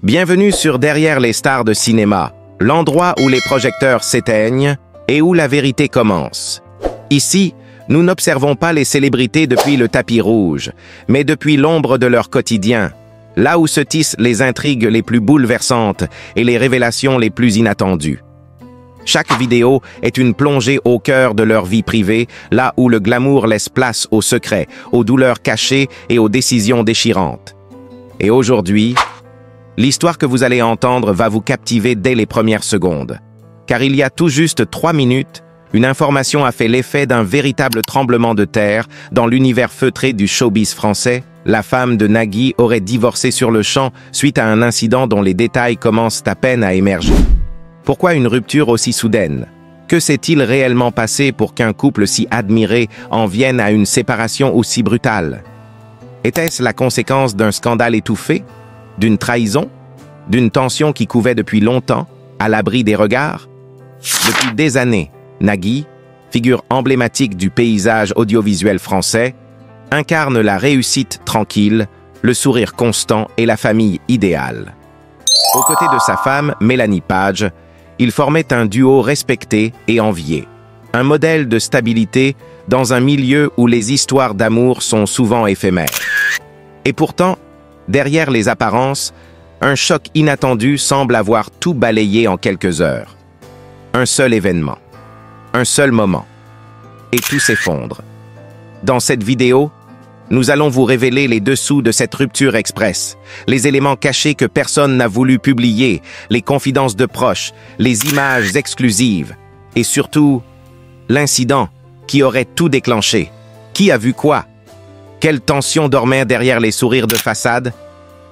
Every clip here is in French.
Bienvenue sur Derrière les stars de cinéma, l'endroit où les projecteurs s'éteignent et où la vérité commence. Ici, nous n'observons pas les célébrités depuis le tapis rouge, mais depuis l'ombre de leur quotidien, là où se tissent les intrigues les plus bouleversantes et les révélations les plus inattendues. Chaque vidéo est une plongée au cœur de leur vie privée, là où le glamour laisse place aux secrets, aux douleurs cachées et aux décisions déchirantes. Et aujourd'hui, l'histoire que vous allez entendre va vous captiver dès les premières secondes. Car il y a tout juste 3 minutes, une information a fait l'effet d'un véritable tremblement de terre dans l'univers feutré du showbiz français. La femme de Nagui aurait divorcé sur le champ suite à un incident dont les détails commencent à peine à émerger. Pourquoi une rupture aussi soudaine? Que s'est-il réellement passé pour qu'un couple si admiré en vienne à une séparation aussi brutale? Était-ce la conséquence d'un scandale étouffé? D'une trahison? D'une tension qui couvait depuis longtemps, à l'abri des regards? Depuis des années, Nagui, figure emblématique du paysage audiovisuel français, incarne la réussite tranquille, le sourire constant et la famille idéale. Aux côtés de sa femme, Mélanie Page, il formait un duo respecté et envié. Un modèle de stabilité dans un milieu où les histoires d'amour sont souvent éphémères. Et pourtant, derrière les apparences, un choc inattendu semble avoir tout balayé en quelques heures. Un seul événement, un seul moment, et tout s'effondre. Dans cette vidéo, nous allons vous révéler les dessous de cette rupture express, les éléments cachés que personne n'a voulu publier, les confidences de proches, les images exclusives, et surtout, l'incident qui aurait tout déclenché. Qui a vu quoi? Quelle tension dormait derrière les sourires de façade?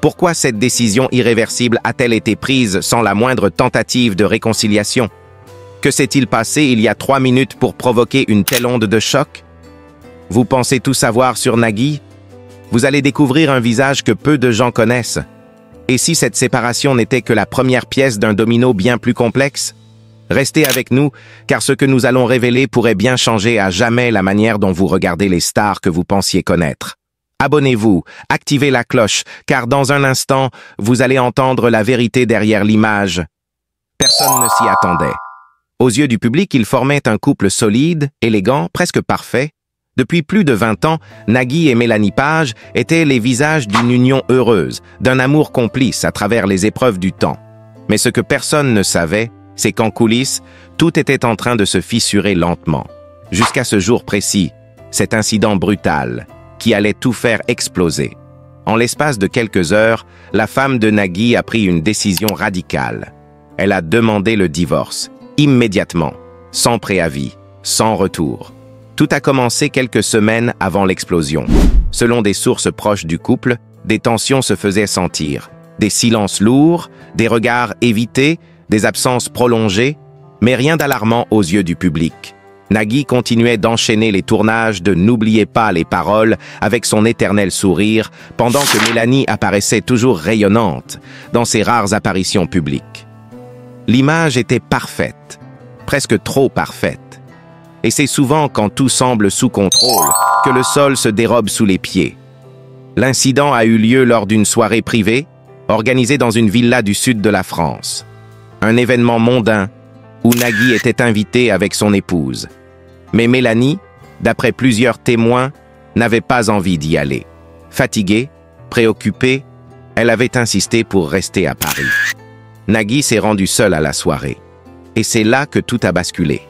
Pourquoi cette décision irréversible a-t-elle été prise sans la moindre tentative de réconciliation? Que s'est-il passé il y a 3 minutes pour provoquer une telle onde de choc? Vous pensez tout savoir sur Nagui? Vous allez découvrir un visage que peu de gens connaissent. Et si cette séparation n'était que la première pièce d'un domino bien plus complexe? Restez avec nous, car ce que nous allons révéler pourrait bien changer à jamais la manière dont vous regardez les stars que vous pensiez connaître. Abonnez-vous, activez la cloche, car dans un instant, vous allez entendre la vérité derrière l'image. Personne ne s'y attendait. Aux yeux du public, ils formaient un couple solide, élégant, presque parfait. Depuis plus de 20 ans, Nagui et Mélanie Page étaient les visages d'une union heureuse, d'un amour complice à travers les épreuves du temps. Mais ce que personne ne savait, c'est qu'en coulisses, tout était en train de se fissurer lentement. Jusqu'à ce jour précis, cet incident brutal, qui allait tout faire exploser. En l'espace de quelques heures, la femme de Nagui a pris une décision radicale. Elle a demandé le divorce, immédiatement, sans préavis, sans retour. Tout a commencé quelques semaines avant l'explosion. Selon des sources proches du couple, des tensions se faisaient sentir. Des silences lourds, des regards évités, des absences prolongées, mais rien d'alarmant aux yeux du public. Nagui continuait d'enchaîner les tournages de N'oubliez pas les paroles avec son éternel sourire, pendant que Mélanie apparaissait toujours rayonnante dans ses rares apparitions publiques. L'image était parfaite, presque trop parfaite. Et c'est souvent quand tout semble sous contrôle que le sol se dérobe sous les pieds. L'incident a eu lieu lors d'une soirée privée, organisée dans une villa du sud de la France. Un événement mondain où Nagui était invité avec son épouse. Mais Mélanie, d'après plusieurs témoins, n'avait pas envie d'y aller. Fatiguée, préoccupée, elle avait insisté pour rester à Paris. Nagui s'est rendu seul à la soirée. Et c'est là que tout a basculé.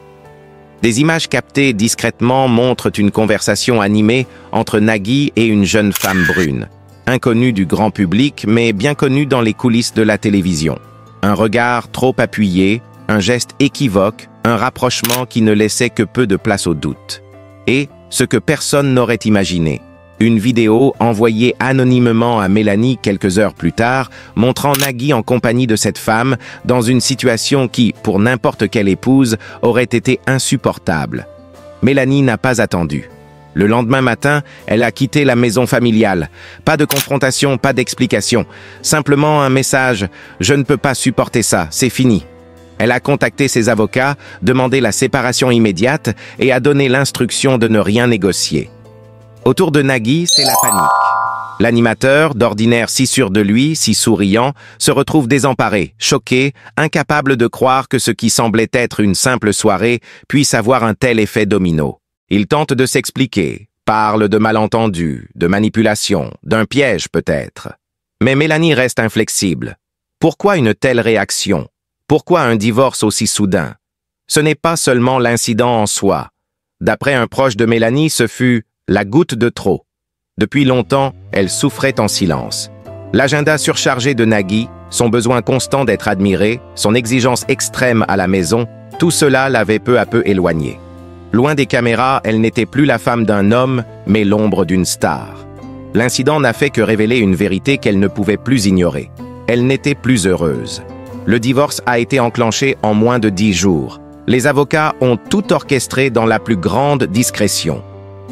Des images captées discrètement montrent une conversation animée entre Nagui et une jeune femme brune, inconnue du grand public mais bien connue dans les coulisses de la télévision. Un regard trop appuyé, un geste équivoque, un rapprochement qui ne laissait que peu de place au doute. Et, ce que personne n'aurait imaginé, une vidéo envoyée anonymement à Mélanie quelques heures plus tard, montrant Nagui en compagnie de cette femme dans une situation qui, pour n'importe quelle épouse, aurait été insupportable. Mélanie n'a pas attendu. Le lendemain matin, elle a quitté la maison familiale. Pas de confrontation, pas d'explication. Simplement un message « Je ne peux pas supporter ça, c'est fini ». Elle a contacté ses avocats, demandé la séparation immédiate et a donné l'instruction de ne rien négocier. Autour de Nagui, c'est la panique. L'animateur, d'ordinaire si sûr de lui, si souriant, se retrouve désemparé, choqué, incapable de croire que ce qui semblait être une simple soirée puisse avoir un tel effet domino. Il tente de s'expliquer, parle de malentendus, de manipulation, d'un piège peut-être. Mais Mélanie reste inflexible. Pourquoi une telle réaction? Pourquoi un divorce aussi soudain? Ce n'est pas seulement l'incident en soi. D'après un proche de Mélanie, ce fut la goutte de trop. Depuis longtemps, elle souffrait en silence. L'agenda surchargé de Nagui, son besoin constant d'être admirée, son exigence extrême à la maison, tout cela l'avait peu à peu éloignée. Loin des caméras, elle n'était plus la femme d'un homme, mais l'ombre d'une star. L'incident n'a fait que révéler une vérité qu'elle ne pouvait plus ignorer. Elle n'était plus heureuse. Le divorce a été enclenché en moins de 10 jours. Les avocats ont tout orchestré dans la plus grande discrétion.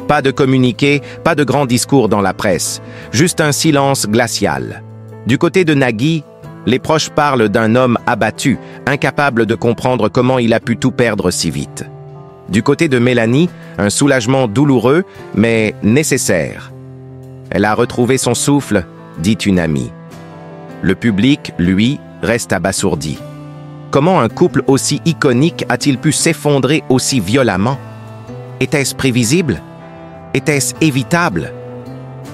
Pas de communiqué, pas de grands discours dans la presse, juste un silence glacial. Du côté de Nagui, les proches parlent d'un homme abattu, incapable de comprendre comment il a pu tout perdre si vite. Du côté de Mélanie, un soulagement douloureux, mais nécessaire. Elle a retrouvé son souffle, dit une amie. Le public, lui, reste abasourdi. Comment un couple aussi iconique a-t-il pu s'effondrer aussi violemment? Était-ce prévisible? Était-ce évitable?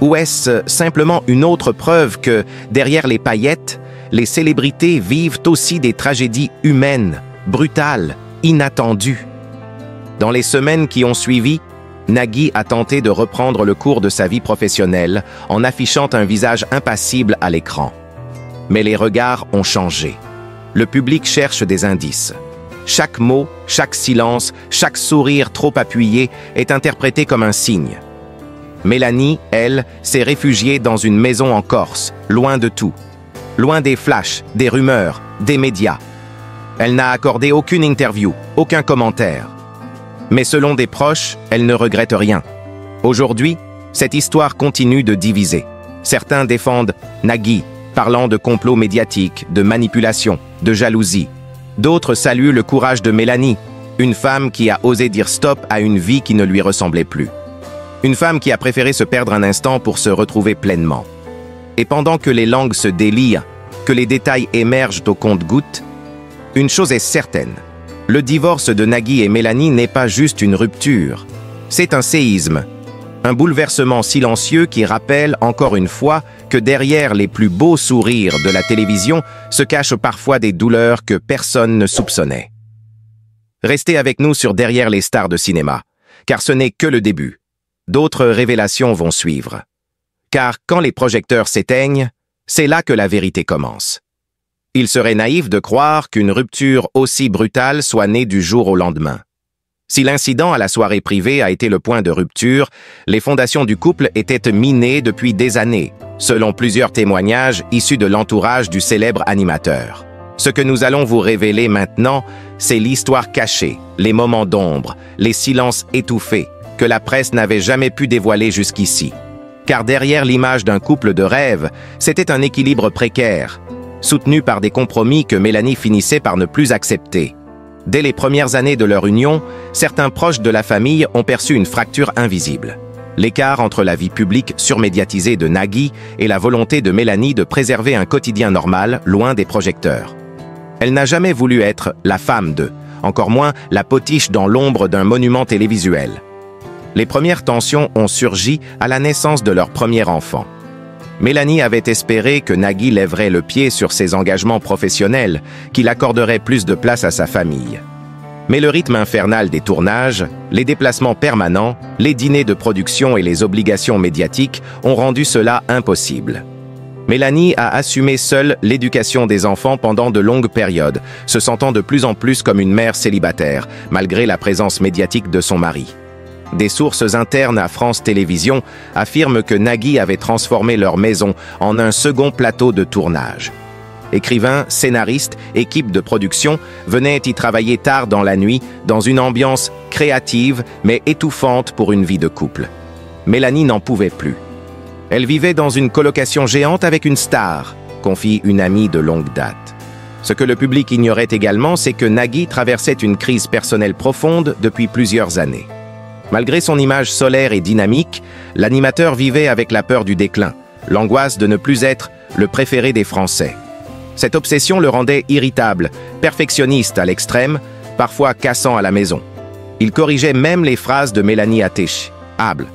Ou est-ce simplement une autre preuve que, derrière les paillettes, les célébrités vivent aussi des tragédies humaines, brutales, inattendues? Dans les semaines qui ont suivi, Nagui a tenté de reprendre le cours de sa vie professionnelle en affichant un visage impassible à l'écran. Mais les regards ont changé. Le public cherche des indices. Chaque mot, chaque silence, chaque sourire trop appuyé est interprété comme un signe. Mélanie, elle, s'est réfugiée dans une maison en Corse, loin de tout. Loin des flashs, des rumeurs, des médias. Elle n'a accordé aucune interview, aucun commentaire. Mais selon des proches, elle ne regrette rien. Aujourd'hui, cette histoire continue de diviser. Certains défendent Nagui, parlant de complot médiatique, de manipulation, de jalousie. D'autres saluent le courage de Mélanie, une femme qui a osé dire stop à une vie qui ne lui ressemblait plus. Une femme qui a préféré se perdre un instant pour se retrouver pleinement. Et pendant que les langues se délient, que les détails émergent au compte-gouttes, une chose est certaine. Le divorce de Nagui et Mélanie n'est pas juste une rupture. C'est un séisme. Un bouleversement silencieux qui rappelle encore une fois que derrière les plus beaux sourires de la télévision se cachent parfois des douleurs que personne ne soupçonnait. Restez avec nous sur Derrière les stars de cinéma, car ce n'est que le début. D'autres révélations vont suivre. Car quand les projecteurs s'éteignent, c'est là que la vérité commence. Il serait naïf de croire qu'une rupture aussi brutale soit née du jour au lendemain. Si l'incident à la soirée privée a été le point de rupture, les fondations du couple étaient minées depuis des années, selon plusieurs témoignages issus de l'entourage du célèbre animateur. Ce que nous allons vous révéler maintenant, c'est l'histoire cachée, les moments d'ombre, les silences étouffés, que la presse n'avait jamais pu dévoiler jusqu'ici. Car derrière l'image d'un couple de rêve, c'était un équilibre précaire, soutenu par des compromis que Mélanie finissait par ne plus accepter. Dès les premières années de leur union, certains proches de la famille ont perçu une fracture invisible. L'écart entre la vie publique surmédiatisée de Nagui et la volonté de Mélanie de préserver un quotidien normal, loin des projecteurs. Elle n'a jamais voulu être la femme d'eux, encore moins la potiche dans l'ombre d'un monument télévisuel. Les premières tensions ont surgi à la naissance de leur premier enfant. Mélanie avait espéré que Nagui lèverait le pied sur ses engagements professionnels, qu'il accorderait plus de place à sa famille. Mais le rythme infernal des tournages, les déplacements permanents, les dîners de production et les obligations médiatiques ont rendu cela impossible. Mélanie a assumé seule l'éducation des enfants pendant de longues périodes, se sentant de plus en plus comme une mère célibataire, malgré la présence médiatique de son mari. Des sources internes à France Télévisions affirment que Nagui avait transformé leur maison en un second plateau de tournage. Écrivains, scénaristes, équipes de production venaient y travailler tard dans la nuit, dans une ambiance créative mais étouffante pour une vie de couple. Mélanie n'en pouvait plus. Elle vivait dans une colocation géante avec une star, confie une amie de longue date. Ce que le public ignorait également, c'est que Nagui traversait une crise personnelle profonde depuis plusieurs années. Malgré son image solaire et dynamique, l'animateur vivait avec la peur du déclin, l'angoisse de ne plus être le préféré des Français. Cette obsession le rendait irritable, perfectionniste à l'extrême, parfois cassant à la maison. Il corrigeait même les phrases de Mélanie Attish-Able,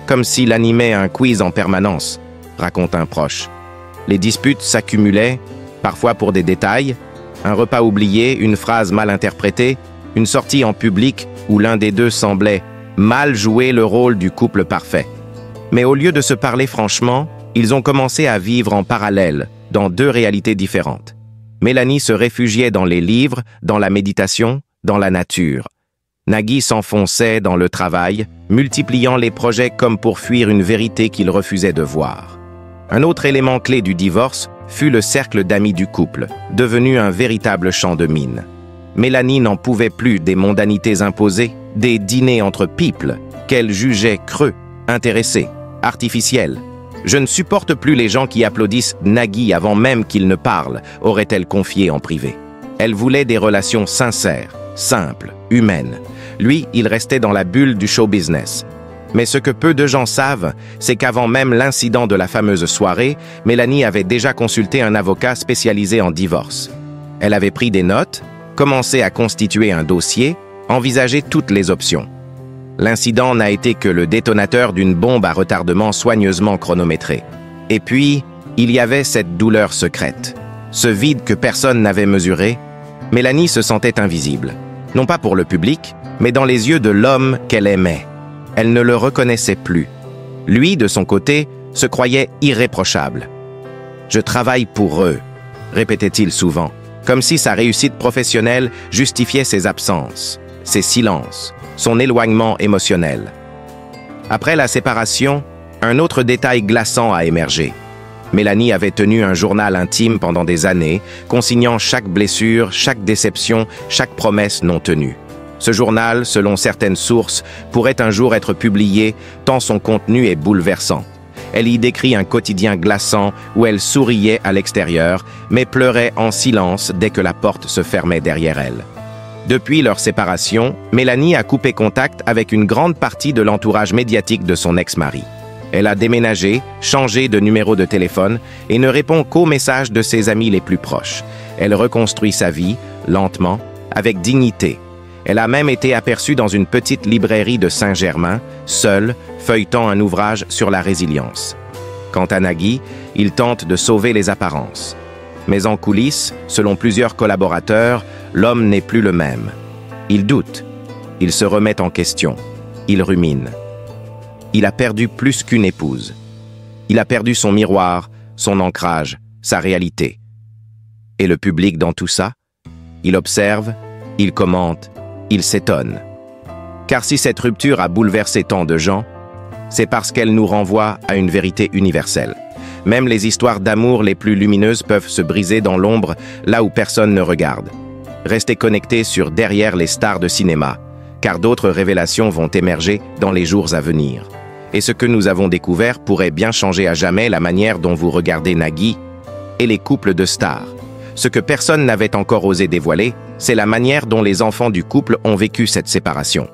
comme s'il animait un quiz en permanence, raconte un proche. Les disputes s'accumulaient, parfois pour des détails, un repas oublié, une phrase mal interprétée, une sortie en public où l'un des deux semblait mal jouer le rôle du couple parfait. Mais au lieu de se parler franchement, ils ont commencé à vivre en parallèle, dans deux réalités différentes. Mélanie se réfugiait dans les livres, dans la méditation, dans la nature. Nagui s'enfonçait dans le travail, multipliant les projets comme pour fuir une vérité qu'il refusait de voir. Un autre élément clé du divorce fut le cercle d'amis du couple, devenu un véritable champ de mine. Mélanie n'en pouvait plus des mondanités imposées, des dîners entre people, qu'elle jugeait creux, intéressés, artificiels. « Je ne supporte plus les gens qui applaudissent Nagui avant même qu'il ne parle », aurait-elle confié en privé. Elle voulait des relations sincères, simples, humaines. Lui, il restait dans la bulle du show business. Mais ce que peu de gens savent, c'est qu'avant même l'incident de la fameuse soirée, Mélanie avait déjà consulté un avocat spécialisé en divorce. Elle avait pris des notes, commencé à constituer un dossier, envisagé toutes les options. L'incident n'a été que le détonateur d'une bombe à retardement soigneusement chronométrée. Et puis, il y avait cette douleur secrète. Ce vide que personne n'avait mesuré, Mélanie se sentait invisible. Non pas pour le public, mais dans les yeux de l'homme qu'elle aimait. Elle ne le reconnaissait plus. Lui, de son côté, se croyait irréprochable. « Je travaille pour eux », répétait-il souvent, comme si sa réussite professionnelle justifiait ses absences, ses silences, son éloignement émotionnel. Après la séparation, un autre détail glaçant a émergé. Mélanie avait tenu un journal intime pendant des années, consignant chaque blessure, chaque déception, chaque promesse non tenue. Ce journal, selon certaines sources, pourrait un jour être publié tant son contenu est bouleversant. Elle y décrit un quotidien glaçant où elle souriait à l'extérieur, mais pleurait en silence dès que la porte se fermait derrière elle. Depuis leur séparation, Mélanie a coupé contact avec une grande partie de l'entourage médiatique de son ex-mari. Elle a déménagé, changé de numéro de téléphone et ne répond qu'aux messages de ses amis les plus proches. Elle reconstruit sa vie, lentement, avec dignité. Elle a même été aperçue dans une petite librairie de Saint-Germain, seule, feuilletant un ouvrage sur la résilience. Quant à Nagui, il tente de sauver les apparences. Mais en coulisses, selon plusieurs collaborateurs, l'homme n'est plus le même. Il doute, il se remet en question, il rumine. Il a perdu plus qu'une épouse. Il a perdu son miroir, son ancrage, sa réalité. Et le public dans tout ça? Il observe, il commente, il s'étonne. Car si cette rupture a bouleversé tant de gens, c'est parce qu'elle nous renvoie à une vérité universelle. Même les histoires d'amour les plus lumineuses peuvent se briser dans l'ombre, là où personne ne regarde. Restez connectés sur Derrière les stars de cinéma, car d'autres révélations vont émerger dans les jours à venir. Et ce que nous avons découvert pourrait bien changer à jamais la manière dont vous regardez Nagui et les couples de stars. Ce que personne n'avait encore osé dévoiler, c'est la manière dont les enfants du couple ont vécu cette séparation.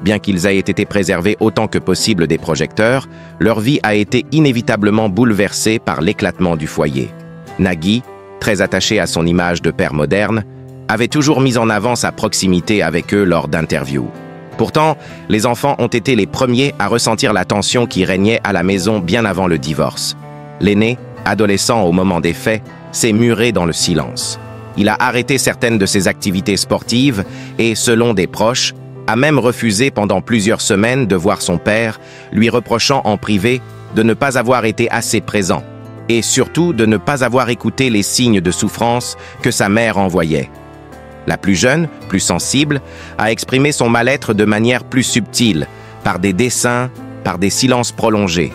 Bien qu'ils aient été préservés autant que possible des projecteurs, leur vie a été inévitablement bouleversée par l'éclatement du foyer. Nagui, très attaché à son image de père moderne, avait toujours mis en avant sa proximité avec eux lors d'interviews. Pourtant, les enfants ont été les premiers à ressentir la tension qui régnait à la maison bien avant le divorce. L'aîné, adolescent au moment des faits, s'est muré dans le silence. Il a arrêté certaines de ses activités sportives et, selon des proches, a même refusé pendant plusieurs semaines de voir son père, lui reprochant en privé de ne pas avoir été assez présent et surtout de ne pas avoir écouté les signes de souffrance que sa mère envoyait. La plus jeune, plus sensible, a exprimé son mal-être de manière plus subtile, par des dessins, par des silences prolongés.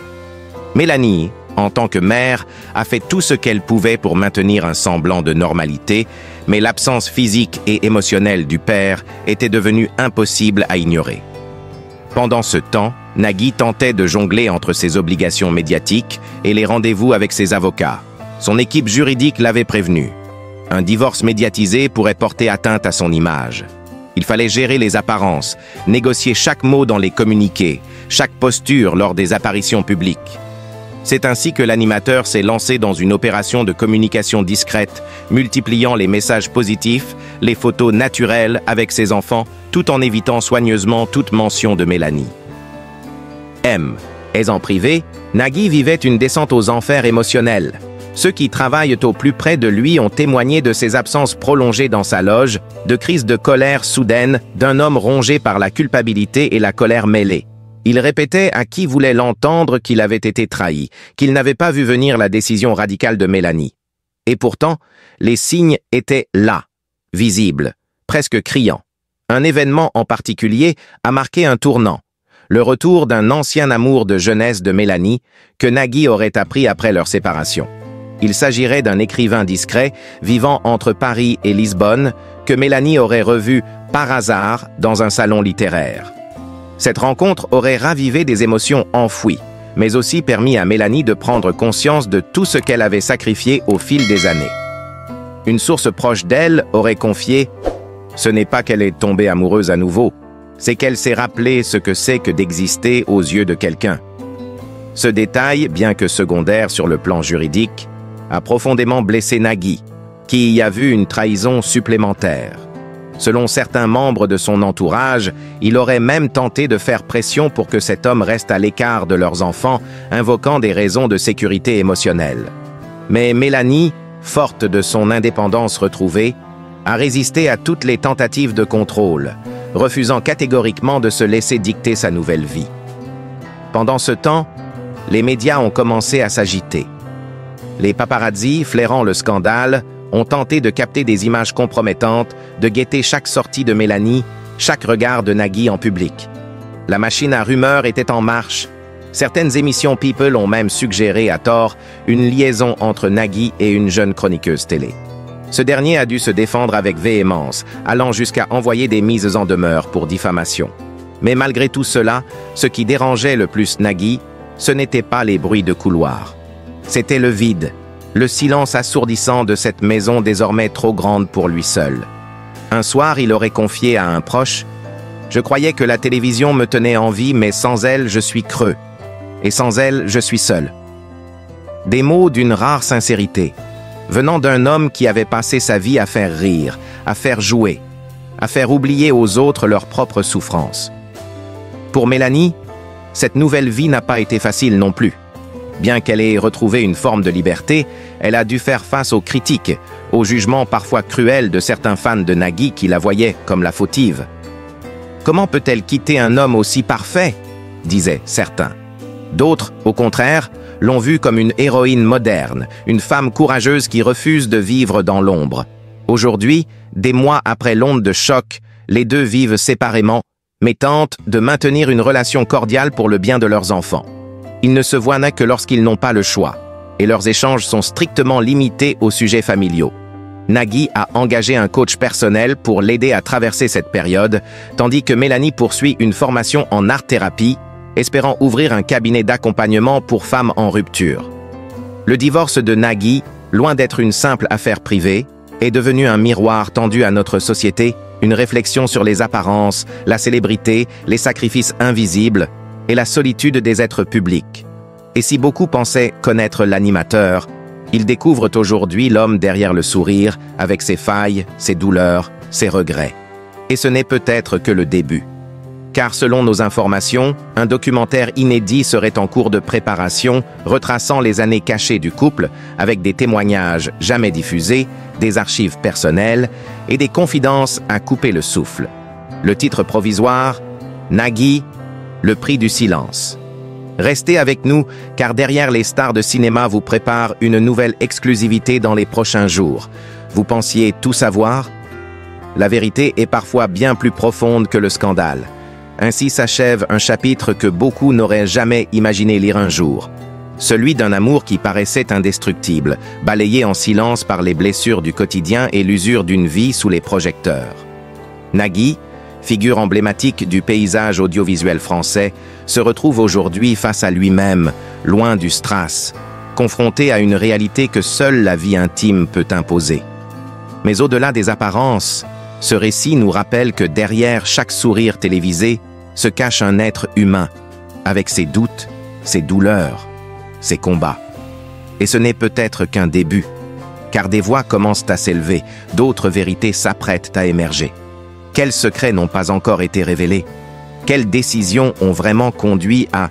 Mélanie, en tant que mère, a fait tout ce qu'elle pouvait pour maintenir un semblant de normalité, mais l'absence physique et émotionnelle du père était devenue impossible à ignorer. Pendant ce temps, Nagui tentait de jongler entre ses obligations médiatiques et les rendez-vous avec ses avocats. Son équipe juridique l'avait prévenu. Un divorce médiatisé pourrait porter atteinte à son image. Il fallait gérer les apparences, négocier chaque mot dans les communiqués, chaque posture lors des apparitions publiques. C'est ainsi que l'animateur s'est lancé dans une opération de communication discrète, multipliant les messages positifs, les photos naturelles avec ses enfants, tout en évitant soigneusement toute mention de Mélanie. En privé, Nagui vivait une descente aux enfers émotionnels. Ceux qui travaillent au plus près de lui ont témoigné de ses absences prolongées dans sa loge, de crises de colère soudaines d'un homme rongé par la culpabilité et la colère mêlée. Il répétait à qui voulait l'entendre qu'il avait été trahi, qu'il n'avait pas vu venir la décision radicale de Mélanie. Et pourtant, les signes étaient là, visibles, presque criants. Un événement en particulier a marqué un tournant. Le retour d'un ancien amour de jeunesse de Mélanie que Nagui aurait appris après leur séparation. Il s'agirait d'un écrivain discret vivant entre Paris et Lisbonne que Mélanie aurait revu par hasard dans un salon littéraire. Cette rencontre aurait ravivé des émotions enfouies, mais aussi permis à Mélanie de prendre conscience de tout ce qu'elle avait sacrifié au fil des années. Une source proche d'elle aurait confié « Ce n'est pas qu'elle est tombée amoureuse à nouveau, c'est qu'elle s'est rappelé ce que c'est que d'exister aux yeux de quelqu'un. » Ce détail, bien que secondaire sur le plan juridique, a profondément blessé Nagui, qui y a vu une trahison supplémentaire. Selon certains membres de son entourage, il aurait même tenté de faire pression pour que cet homme reste à l'écart de leurs enfants, invoquant des raisons de sécurité émotionnelle. Mais Mélanie, forte de son indépendance retrouvée, a résisté à toutes les tentatives de contrôle, refusant catégoriquement de se laisser dicter sa nouvelle vie. Pendant ce temps, les médias ont commencé à s'agiter. Les paparazzi, flairant le scandale, ont tenté de capter des images compromettantes, de guetter chaque sortie de Mélanie, chaque regard de Nagui en public. La machine à rumeurs était en marche. Certaines émissions People ont même suggéré, à tort, une liaison entre Nagui et une jeune chroniqueuse télé. Ce dernier a dû se défendre avec véhémence, allant jusqu'à envoyer des mises en demeure pour diffamation. Mais malgré tout cela, ce qui dérangeait le plus Nagui, ce n'étaient pas les bruits de couloir. C'était le vide, le silence assourdissant de cette maison désormais trop grande pour lui seul. Un soir, il aurait confié à un proche « Je croyais que la télévision me tenait en vie, mais sans elle, je suis creux. Et sans elle, je suis seul. » Des mots d'une rare sincérité, venant d'un homme qui avait passé sa vie à faire rire, à faire jouer, à faire oublier aux autres leurs propres souffrances. Pour Mélanie, cette nouvelle vie n'a pas été facile non plus. Bien qu'elle ait retrouvé une forme de liberté, elle a dû faire face aux critiques, aux jugements parfois cruels de certains fans de Nagui qui la voyaient comme la fautive. « Comment peut-elle quitter un homme aussi parfait ?» disaient certains. D'autres, au contraire, l'ont vue comme une héroïne moderne, une femme courageuse qui refuse de vivre dans l'ombre. Aujourd'hui, des mois après l'onde de choc, les deux vivent séparément, mais tentent de maintenir une relation cordiale pour le bien de leurs enfants. Ils ne se voient que lorsqu'ils n'ont pas le choix, et leurs échanges sont strictement limités aux sujets familiaux. Nagui a engagé un coach personnel pour l'aider à traverser cette période, tandis que Mélanie poursuit une formation en art-thérapie, espérant ouvrir un cabinet d'accompagnement pour femmes en rupture. Le divorce de Nagui, loin d'être une simple affaire privée, est devenu un miroir tendu à notre société, une réflexion sur les apparences, la célébrité, les sacrifices invisibles et la solitude des êtres publics. Et si beaucoup pensaient connaître l'animateur, ils découvrent aujourd'hui l'homme derrière le sourire, avec ses failles, ses douleurs, ses regrets. Et ce n'est peut-être que le début. Car selon nos informations, un documentaire inédit serait en cours de préparation, retraçant les années cachées du couple, avec des témoignages jamais diffusés, des archives personnelles et des confidences à couper le souffle. Le titre provisoire, Nagui, le prix du silence. Restez avec nous, car derrière les stars de cinéma vous prépare une nouvelle exclusivité dans les prochains jours. Vous pensiez tout savoir? La vérité est parfois bien plus profonde que le scandale. Ainsi s'achève un chapitre que beaucoup n'auraient jamais imaginé lire un jour. Celui d'un amour qui paraissait indestructible, balayé en silence par les blessures du quotidien et l'usure d'une vie sous les projecteurs. Nagui, figure emblématique du paysage audiovisuel français, se retrouve aujourd'hui face à lui-même, loin du strass, confronté à une réalité que seule la vie intime peut imposer. Mais au-delà des apparences, ce récit nous rappelle que derrière chaque sourire télévisé se cache un être humain, avec ses doutes, ses douleurs, ces combats. Et ce n'est peut-être qu'un début, car des voix commencent à s'élever, d'autres vérités s'apprêtent à émerger. Quels secrets n'ont pas encore été révélés? Quelles décisions ont vraiment conduit à